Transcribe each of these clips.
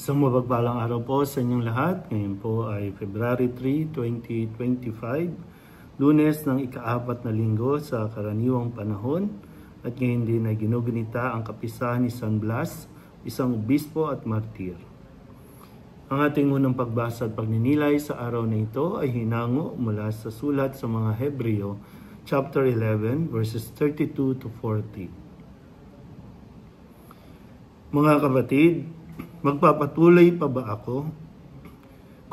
Isang mapagpalang araw po sa inyong lahat. Ngayon po ay February 3, 2025, Lunes ng ika-4 na linggo sa karaniwang panahon. At ngayon din ay ginugunita ang kapisahan ni San Blas, isang obispo at martir. Ang ating unang pagbasa at pagninilay sa araw na ito ay hinango mula sa sulat sa mga Hebreo, chapter 11, verses 32 to 40. Mga kapatid, magpapatuloy pa ba ako?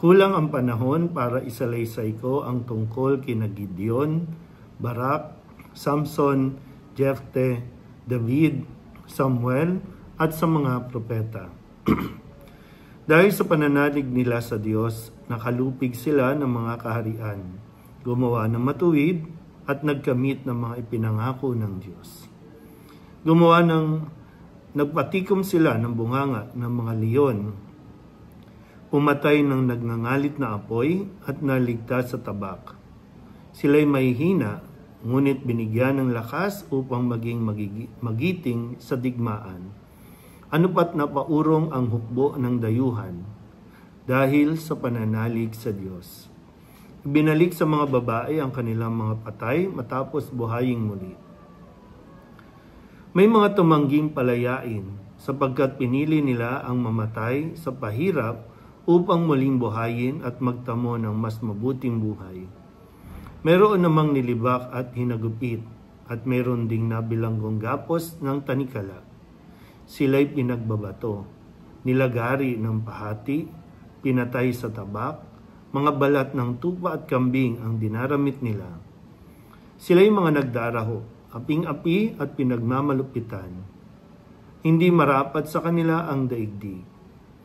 Kulang ang panahon para isalaysay ko ang tungkol kina Gideon, Barak, Samson, Jefte, David, Samuel, at sa mga propeta. Dahil sa pananalig nila sa Diyos, nakalupig sila ng mga kaharian, gumawa ng matuwid at nagkamit ng mga ipinangako ng Diyos. Nagpatikom sila ng bunganga ng mga leon, pumatay ng nagngangalit na apoy at naligtas sa tabak. Sila'y mahihina, ngunit binigyan ng lakas upang maging magiting sa digmaan. Ano pat napaurong ang hukbo ng dayuhan dahil sa pananalig sa Diyos. Ibinalik sa mga babae ang kanilang mga patay matapos buhayin muli. May mga tumangging palayain sapagkat pinili nila ang mamatay sa pahirap upang muling buhayin at magtamo ng mas mabuting buhay. Meron namang nilibak at hinagupit at meron ding nabilanggong gapos ng tanikala. Sila'y pinagbabato, nilagari ng pahati, pinatay sa tabak, mga balat ng tupa at kambing ang dinaramit nila. Sila'y mga nagdaraho, aping-api at pinagmamalupitan. Hindi marapat sa kanila ang daigdig.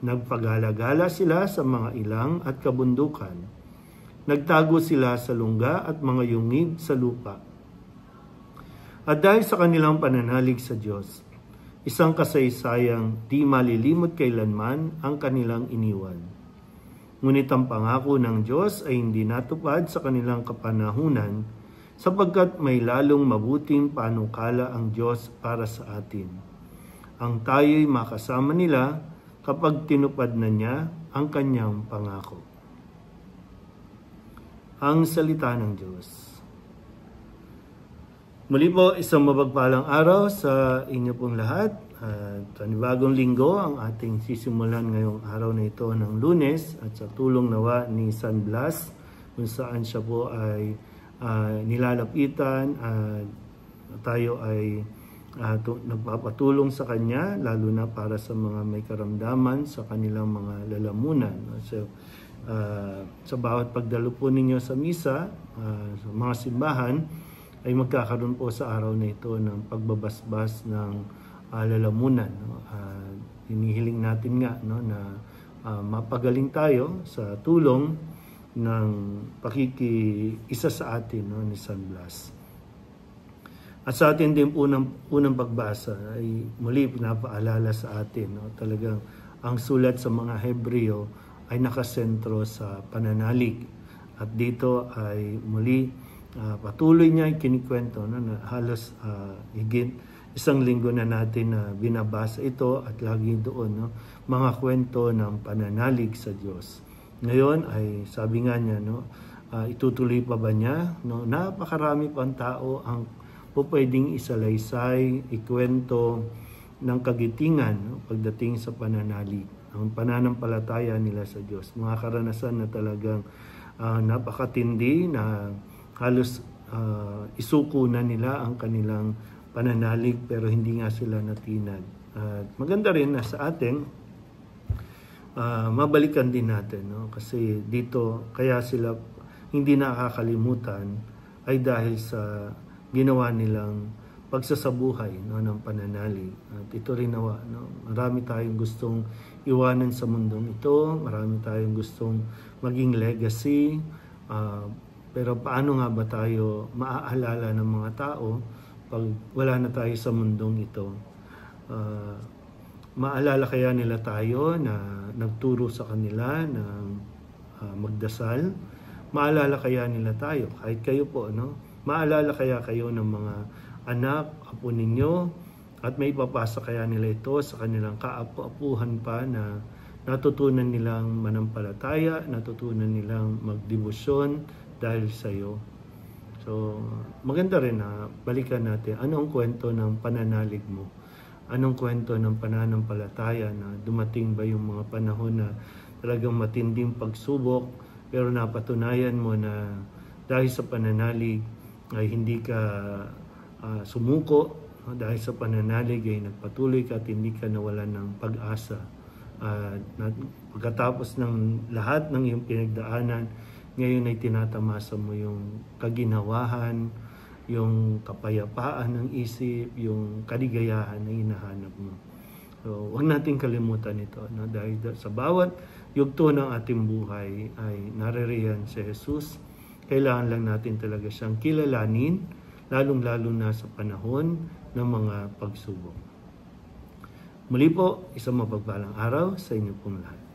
Nagpagala-gala sila sa mga ilang at kabundukan. Nagtago sila sa lungga at mga yungib sa lupa. At dahil sa kanilang pananalig sa Diyos, isang kasaysayang di malilimot kailanman ang kanilang iniwan. Ngunit ang pangako ng Diyos ay hindi natupad sa kanilang kapanahunan, sapagkat may lalong mabuting panukala ang Diyos para sa atin. Ang tayo'y makasama nila kapag tinupad na niya ang kanyang pangako. Ang salita ng Diyos. Muli po, isang mapagpalang araw sa inyo pong lahat. Panibagong linggo ang ating sisimulan ngayong araw na ito ng Lunes at sa tulong nawa ni San Blas kung saan siya po ay nilalapitan at tayo ay nagpapatulong sa kanya lalo na para sa mga may karamdaman sa kanilang mga lalamunan. So, sa bawat pagdalo po ninyo sa misa, sa mga simbahan, ay magkakaroon po sa araw na ito ng pagbabasbas ng lalamunan. Hinihiling natin nga na mapagaling tayo sa tulong ng pakikiisa sa atin ni San Blas. At sa atin din unang pagbasa ay muli pinapaalala sa atin. Talagang ang sulat sa mga Hebreo ay nakasentro sa pananalig. At dito ay muli patuloy niya kinikwento na halos higit isang linggo na natin na binabasa ito at lagi doon mga kwento ng pananalig sa Diyos. Ngayon ay sabi nga niya, itutuloy pa ba niya? Napakarami pang tao ang pwedeng isalaysay, ikwento ng kagitingan pagdating sa pananalig. Ang pananampalataya nila sa Diyos. Mga karanasan na talagang napakatindi na halos isuko na nila ang kanilang pananalig pero hindi nga sila natinag. Maganda rin na sa atin, mabalikan din natin, kasi dito kaya sila hindi nakakalimutan ay dahil sa ginawa nilang pagsasabuhay ng pananalig. At ito rin nawa, marami tayong gustong iwanan sa mundong ito, marami tayong gustong maging legacy, pero paano nga ba tayo maaalala ng mga tao pag wala na tayo sa mundong ito? Maalala kaya nila tayo na nagturo sa kanila na magdasal? Maalala kaya nila tayo? Kahit kayo po, maalala kaya kayo ng mga anak, apo ninyo, at may ipapasa kaya nila ito sa kanilang kaapu-apuhan pa na natutunan nilang manampalataya, natutunan nilang magdebosyon dahil sa iyo. So, maganda rin na balikan natin anong kwento ng pananalig mo. Anong kwento ng pananampalataya na dumating ba yung mga panahon na talagang matinding pagsubok pero napatunayan mo na dahil sa pananalig ay hindi ka sumuko, dahil sa pananalig ay nagpatuloy ka at hindi ka nawalan ng pag-asa. Pagkatapos ng lahat ng iyong pinagdaanan, ngayon ay tinatamasa mo yung kaginawahan, yung kapayapaan ng isip, yung kaligayahan na hinahanap mo. So, huwag natin kalimutan ito, no? Dahil sa bawat yugto ng ating buhay ay naririyan si Jesus. Kailangan lang natin talaga siyang kilalanin, lalong-lalo na sa panahon ng mga pagsubok. Muli po, isang mapagpalang araw sa inyo pong lahat.